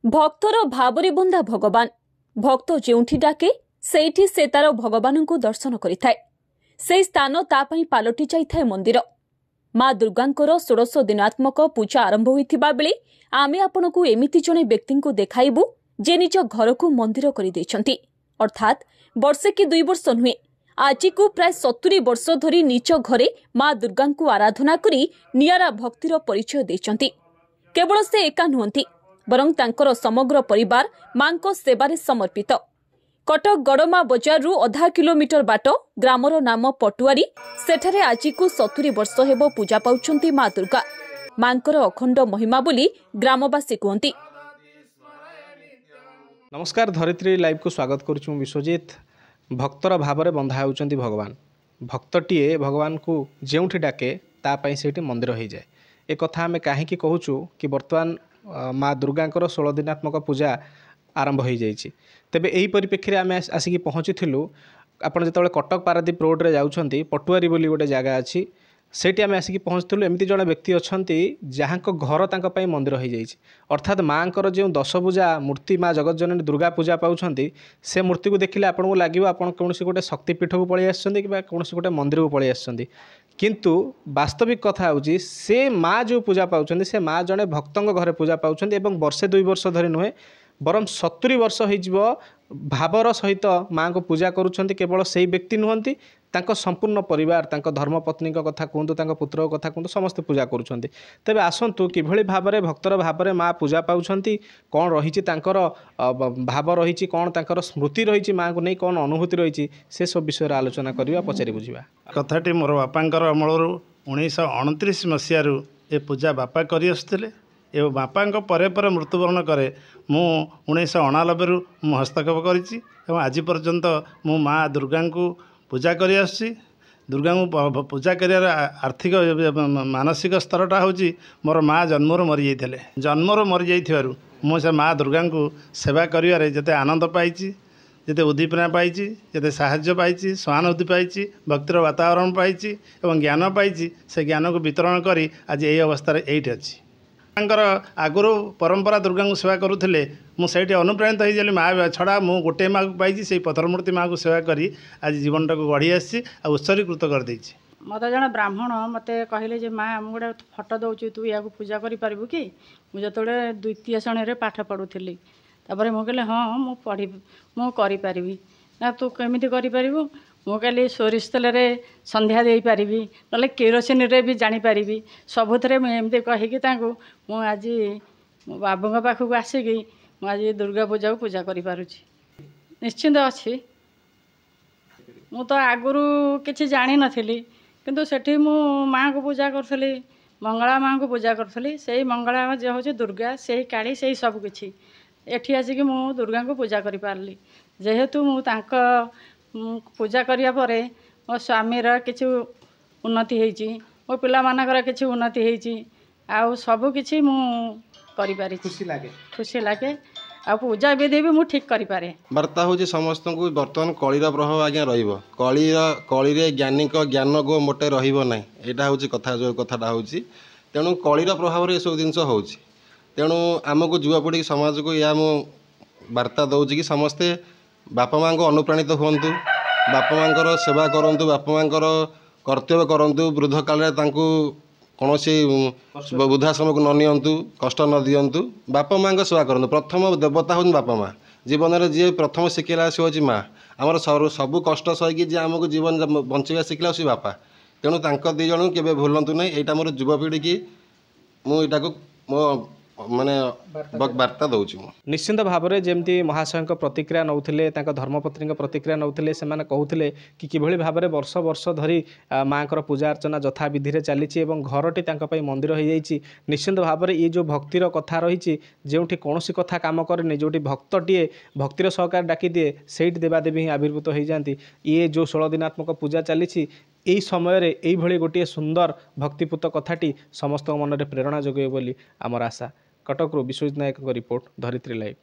भक्तर भावरे बंधा भगवान भक्त जेउठी डाके सेठी से तार भगवान को दर्शन करिथाय। से स्थान तापाई पालटि जाइथाय मंदिर। माँ दुर्गांकर 16 दिनात्मक पूजा आरंभ होइथिबा बेले आमे आपनकु एमिति जणे व्यक्ति को देखाइबु जे निज घर को मंदिर करि दैछंती। अर्थात वर्षे कि 2 वर्ष नुहे आज को प्राय 70 वर्ष धरी निज घरे माँ दुर्गा को आराधना करी नियारा भक्तिर परिचय दैछंती। केवल से एका नुहंती बरं तांकर समग्र परिवार मां को सेवारे समर्पित। कटक गड़मा बजार रु आधा किलोमीटर बाट ग्रामर नाम पटुआरी सेठारे आज को 70 वर्ष हेबो पूजा पाउछंती मां दुर्गा। मांकर अखंड महिमा बोली ग्रामवासी कहती। नमस्कार, धरित्री लाइव को स्वागत करुछु विश्वजीत। भक्तर भावरे बंधा होउचंती भगवान। भक्तटीए भगवान को जेउठी डाके ता पई सेठी मंदिर हो जाए। ए कथा आमे काहेकि कहूछु कि वर्तमान माँ दुर्गांकर 16 दिनात्मक पूजा आरंभ हो जाइए। तेबे एही परिप्रेक्षी रे आमे आसिकी पहुँचीलु। आपण जेतबेले कटक पारादीप रोड रे जाउछंती पटुआरी बोली गोटे जगह अच्छी सेठी आमे आसिकी पहुँचलु। एमती जड़े व्यक्ति अच्छी जहाँ घर तांको पई मंदिर हो जाइए। अर्थात माँ को जो 10 पूजा मूर्ति माँ जगतजननी दुर्गा पूजा पाउछंती से मूर्ति को देखिले आपको लगे आपन कौन गोटे शक्तिपीठ को पलि आछंती कि कौन गोटे मंदिर को पलि आछंती। किंतु वास्तविक कथा होची से माँ जो पूजा पाउछंती से माँ जड़े भक्तों घरे पूजा पाउछंती एवं वर्षे 2 वर्ष धरी नुहे बरम 70 वर्ष हो भावर सहित माँ को पूजा करुछंती। केवल से व्यक्ति नुहंती तांको संपूर्ण परिवार तांको धर्मपत्नी कथा कहतु तांको पुत्र कथा कहतु समस्त पूजा करुछंती। तेबे आसंतु किभଳି भाबरे भक्तर भाबरे माँ पूजा पाउछंती, कौन रही तांकर भाव रही, कौन तांकर स्मृति रही, माँ को नहीं कौन अनुभूति रही, से सब विषय आलोचना करवा पचारि बुझिबा। कथाटी मोर बापांकर अमलरू 1929 मसीहारू ए पूजा बापा करि आसुथिले एवं बापांक परे परे मृत्युवरण करे मु 1989 मु हस्तक्षेप करिछि एवं आज पर्यंत मु माँ दुर्गा को पूजा करि आसुछि। दुर्गा को पूजा करियार आर्थिक मानसिक स्तरटा होछि मोर माँ जन्मरू मरी जाइथिले। जन्मरू मरी जाइथिबारु मु से माँ दुर्गा को सेवा करियारे जते आनंद पाइछि, जते उद्दीपना पाइछि, जते साहाय्य पाइछि, सहानुभूति पाइछि, भक्तिर वातावरण पाइछि एवं ज्ञान पाइछि। से ज्ञान को वितरण करी आज यही अवस्था एइट अछि। आगुरी परंपरा दुर्गा को सेवा करुले मुझे अनुप्राणित हो जाली। माँ छड़ा मु गोटे माँ को पाई से पथर मूर्ति माँ को सेवा करी आज जीवन टाक गढ़ी आसी उत्सर्गीकृत कर देछि। मत जन ब्राह्मण मत कहले माँ मुझे गोटे फटो दौचु तू या पूजा करूँ कि मुझे जो द्वितीय श्रेणी पाठ पढ़ुली तापर मुझे हाँ मुझे ना तू केमी कर मु कहली सोरिष तेल संध्या दे पारिबी ना केरोसिन रे भी जानीपारि सबुथे मुझे कहीकि आज बाबू पाखक आसिकी मुझे दुर्गा पूजा को पूजा करुँच निश्चिंत अच्छी। मु तो आगुरी किसी जानी नथिली किंतु सेठी मु माँ को पूजा करी मंगला माँ को पूजा करी से मंगला जो हूँ दुर्गा से काली से सब किछि एठी आसिकी मु दुर्गा को पूजा करि पारली। जेहेतु मु तांका पूजा करिया परे मो स्वामीर किसी उन्नति होइछि, मो पिला मानकर किसी उन्नति होइछि, आउ सब किछि मु करि पारि। खुशी लागे आ पूजा विधि भी मु ठीक करि पारे। वार्ता हूँ समस्त को बर्तमान कलीर प्रभाव आज्ञा रही ज्ञानी ज्ञान को मोटे रही यहाँ हूँ कथा जो कथाटा हूँ तेणु कलीर प्रभाव ये सब जिनस हो तेणु आमको युवापीढ़ी समाज को या मु वार्ता दौर कि समस्ते बापा माँ को अनुप्राणित हूँ, बापा माँ सेवा करूँ, बापा माँ कर्तव्य करूँ, वृद्ध काल कौन वृद्धाश्रम को न नियंतु, कष्ट न दिंतु, बापा माँ सेवा करूँ। प्रथम देवता हूँ बापा माँ। जीवन में जी प्रथम शिखेला सी हूँ माँ। आमर सबू कष्ट सहीकि जी आमको जीवन बंचा शिखला सी बापा। तेणु तांको 2 जन के भूलतु नहीं। यहाँ मोर युवपीढ़ी की मुझा को मो माने वार्ता दौची। निश्चिंत भाव में जमती महाशय प्रतिक्रिया नौथिले धर्मपत्नी प्रतिक्रिया नौथिले से कहते कि किभଳି भाव वर्ष वर्ष धरी माँ को पूजा अर्चना यथा विधि चली घरटी मंदिर हो जाइए। निश्चिंत भाव में ये जो भक्तिर कथा रही जो कौन कथा काम करे जो भक्तटीए भक्तिर सहकार डाकी दिए से देवादेवी ही आविर्भूत हो जाती। ये जो 16 दिनात्मक पूजा चली यही समय ये गोटे सुंदर भक्तिपूत कथाटी समस्त मन में प्रेरणा जोगे बोली आमर आशा। कटक विश्वजीत नायक रिपोर्ट, धरित्री लाइव।